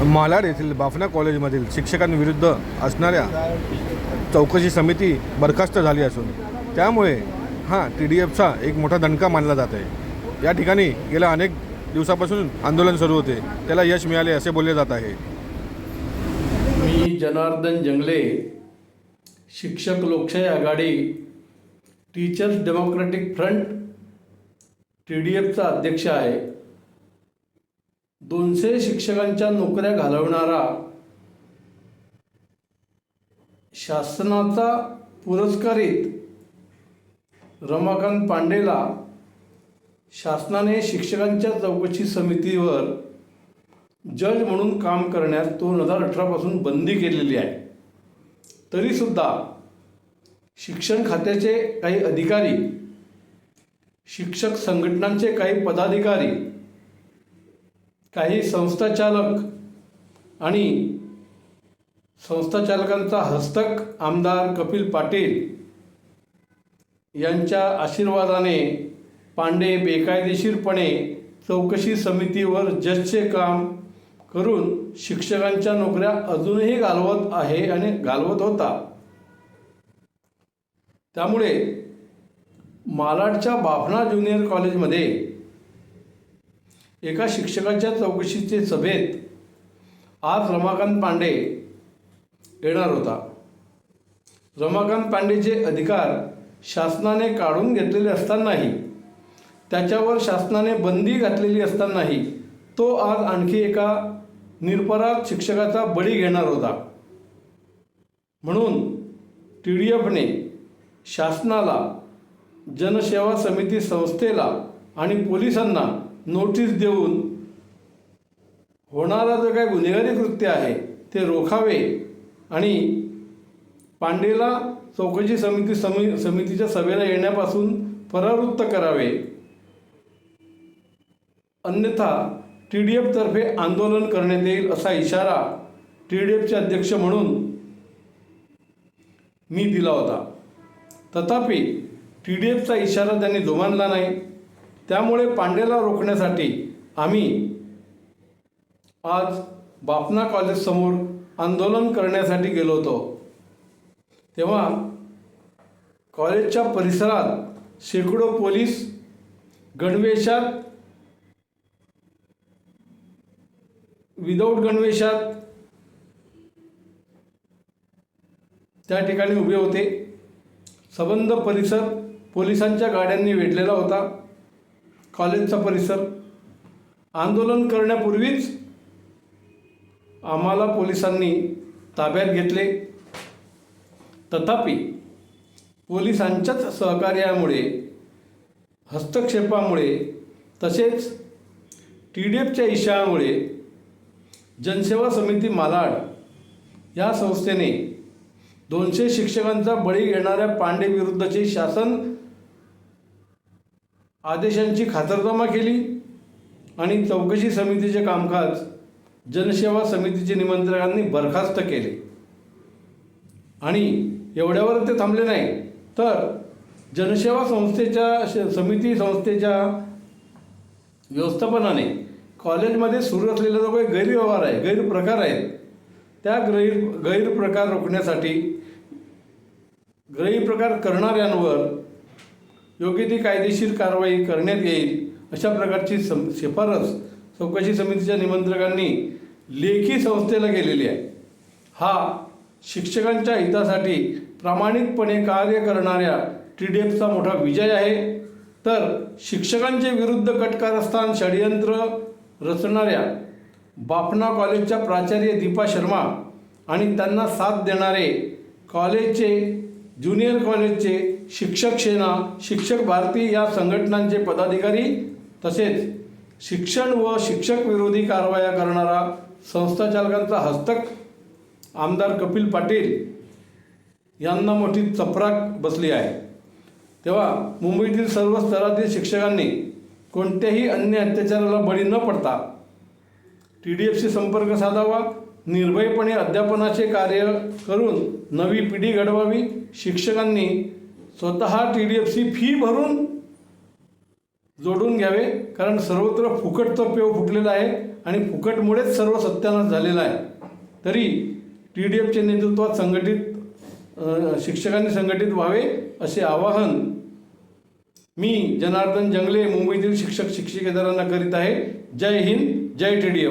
मालाड येथील बाफना कॉलेजमधील शिक्षकांविरुद्ध असणाऱ्या चौकशी समिती बरखास्त झाली असून त्यामुळे TDFचा एक मोठा दणका मानला जात आहे। या ठिकाणी गेल्या अनेक दिवसापासून आंदोलन सुरू होते, त्याला यश मिळाले असे बोलले जात आहे। मी जनार्दन जंगले, शिक्षक लोकशाही आघाडी टीचर्स डेमोक्रेटिक फ्रंट TDFचा अध्यक्ष आहे। 200 शिक्षकांच्या नोकऱ्या घालवणारा शासनाचा पुरस्कारित रमाकांत पांडेला शासनाने शिक्षकांच्या चौकशी समितीवर जज म्हणून काम करण्यास 2018 पासून बंदी केलेली आहे। तरीसुद्धा शिक्षण खात्याचे काही अधिकारी, शिक्षक संघटनांचे काही पदाधिकारी, काही संस्थाचालक आणि संस्थाचालकांचा हस्तक आमदार कपिल पाटील यांच्या आशीर्वादाने पांडे बेकायदेशीरपणे चौकशी समितीवर जजचे काम करून शिक्षकांच्या नोकऱ्या अजूनही घालवत आहे आणि घालवत होता। त्यामुळे मालाडच्या बाफना ज्युनियर कॉलेजमध्ये एका शिक्षकाच्या चौकशीचे सभेत आज रमाकांत पांडे येणार होता। रमाकांत पांडेचे अधिकार शासनाने काढून घेतलेले असतानाही, त्याच्यावर शासनाने बंदी घातलेली असतानाही तो आज आणखी एका निरपराध शिक्षकाचा बळी घेणार होता। म्हणून TDFने शासनाला, जनसेवा समिती संस्थेला आणि पोलिसांना नोटीस देऊन होणारा जो काही गुन्हेगारी कृत्य आहे ते रोखावे आणि पांडेला चौकशी समितीच्या सभेला येण्यापासून परावृत्त करावे, अन्यथा TDFतर्फे आंदोलन करण्यात येईल असा इशारा TDFचे अध्यक्ष म्हणून मी दिला होता। तथापि TDFचा इशारा त्यांनी जुमानला नाही। त्यामुळे पांडेला रोखण्यासाठी आम्ही आज बाफना कॉलेजसमोर आंदोलन करण्यासाठी गेलो होतो। तेव्हा कॉलेजच्या परिसरात शेकडो पोलीस गणवेशात, विदाऊट गणवेशात त्या ठिकाणी उभे होते। सबंध परिसर पोलिसांच्या गाड्यांनी वेढलेला होता। कॉलेजचा परिसर आंदोलन करण्यापूर्वीच आम्हाला पोलिसांनी ताब्यात घेतले। तथापि पोलिसांच्याच सहकार्यामुळे, हस्तक्षेपामुळे तसेच TDFच्या इशाऱ्यामुळे जनसेवा समिती मालाड या संस्थेने 200 शिक्षकांचा बळी घेणाऱ्या पांडे विरुद्धचे शासन आदेशांची खातरजमा केली आणि चौकशी समितीचे कामकाज जनसेवा समितीचे निमंत्रकांनी बरखास्त केले। आणि एवढ्यावर ते थांबले नाही, तर जनसेवा समिती संस्थेच्या व्यवस्थापनाने कॉलेजमध्ये सुरू असलेला जो काही गैरव्यवहार आहे, गैरप्रकार आहेत, त्या गैरप्रकार रोखण्यासाठी गैरप्रकार करणाऱ्यांवर योग्य ती कायदेशीर कारवाई करण्यात येईल अशा प्रकारची शिफारस चौकशी समितीच्या निमंत्रकांनी लेखी संस्थेला केलेली आहे। हा शिक्षकांच्या हितासाठी प्रामाणिकपणे कार्य करणाऱ्या TDFचा मोठा विजय आहे। तर शिक्षकांचे विरुद्ध कटकारस्थान षडयंत्र रचणाऱ्या बाफना कॉलेजच्या प्राचार्य दीपा शर्मा आणि त्यांना साथ देणारे कॉलेजचे, ज्युनियर कॉलेजचे शिक्षक सेना, शिक्षक भारती या संघटनांचे पदाधिकारी तसेच शिक्षण व शिक्षक विरोधी कारवाया करणारा संस्थाचालकांचा हस्तक आमदार कपिल पाटील यांना मोठी चपराक बसली आहे। तेव्हा मुंबईतील सर्व स्तरातील शिक्षकांनी कोणत्याही अन्य अत्याचाराला बळी न पडता TDFशी संपर्क साधावा, निर्भयपणे अध्यापनाचे कार्य करून नवी पिढी घडवावी। शिक्षकांनी स्वतः TDFची फी भरून जोडून घ्यावे, कारण सर्वत्र फुकटचा पेव फुटलेला आहे आणि फुकटमुळेच सर्व सत्यानाश झालेला आहे. तरी TDFच्या नेतृत्वात शिक्षकांनी संघटित व्हावे असे आवाहन मी जनार्दन जंगले मुंबईतील शिक्षक शिक्षकेतरांना करीत आहे. जय हिंद, जय TDF.